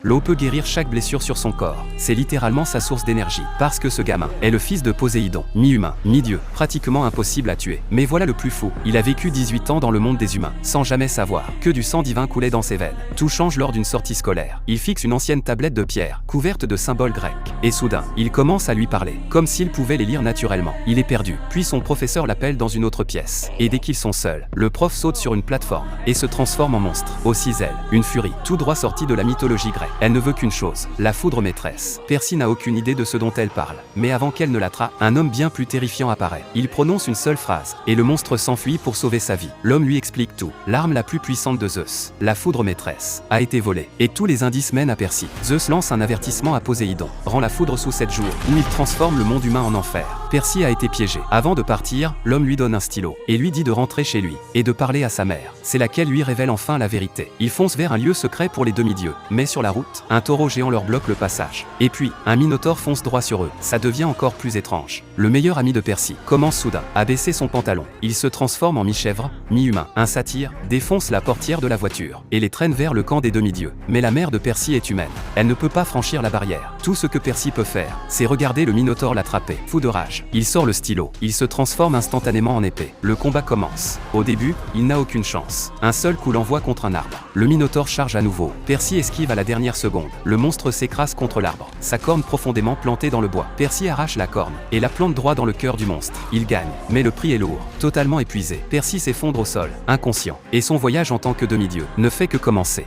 L'eau peut guérir chaque blessure sur son corps. C'est littéralement sa source d'énergie. Parce que ce gamin est le fils de Poséidon, mi-humain, mi-dieu, pratiquement impossible à tuer. Mais voilà le plus fou, il a vécu 18 ans dans le monde des humains, sans jamais savoir que du sang divin coulait dans ses veines. Tout change lors d'une sortie scolaire. Il fixe une ancienne tablette de pierre, couverte de symboles grecs. Et soudain, il commence à lui parler, comme s'il pouvait les lire naturellement. Il est perdu, puis son professeur l'appelle dans une autre pièce. Et dès qu'ils sont seuls, le prof saute sur une plateforme, et se transforme en monstre. Aux 6 ailes, une furie, tout droit sortie de la mythologie grecque. Elle ne veut qu'une chose, la foudre maîtresse. Percy n'a aucune idée de ce dont elle parle. Mais avant qu'elle ne l'attrape, un homme bien plus terrifiant apparaît. Il prononce une seule phrase, et le monstre s'enfuit pour sauver sa vie. L'homme lui explique tout. L'arme la plus puissante de Zeus, la foudre maîtresse, a été volée. Et tous les indices mènent à Percy. Zeus lance un avertissement à Poséidon. Rend la foudre sous 7 jours, où il transforme le monde humain en enfer. Percy a été piégé. Avant de partir, l'homme lui donne un stylo, et lui dit de rentrer chez lui, et de parler à sa mère. C'est laquelle lui révèle enfin la vérité. Ils foncent vers un lieu secret pour les demi-dieux. Mais sur la route, un taureau géant leur bloque le passage. Et puis, un minotaure fonce droit sur eux. Ça devient encore plus étrange. Le meilleur ami de Percy commence soudain à baisser son pantalon. Il se transforme en mi-chèvre, mi-humain. Un satyre défonce la portière de la voiture et les traîne vers le camp des demi-dieux. Mais la mère de Percy est humaine. Elle ne peut pas franchir la barrière. Tout ce que Percy peut faire, c'est regarder le minotaure l'attraper. Fou de rage, il sort le stylo. Il se transforme instantanément en épée. Le combat commence. Au début, il n'a aucune chance. Un seul coup l'envoie contre un arbre. Le minotaure charge à nouveau. Percy esquive à la dernière seconde. Le monstre s'écrase contre l'arbre, sa corne profondément plantée dans le bois. Percy arrache la corne et la plante droit dans le cœur du monstre. Il gagne, mais le prix est lourd. Totalement épuisé, Percy s'effondre au sol, inconscient. Et son voyage en tant que demi-dieu ne fait que commencer.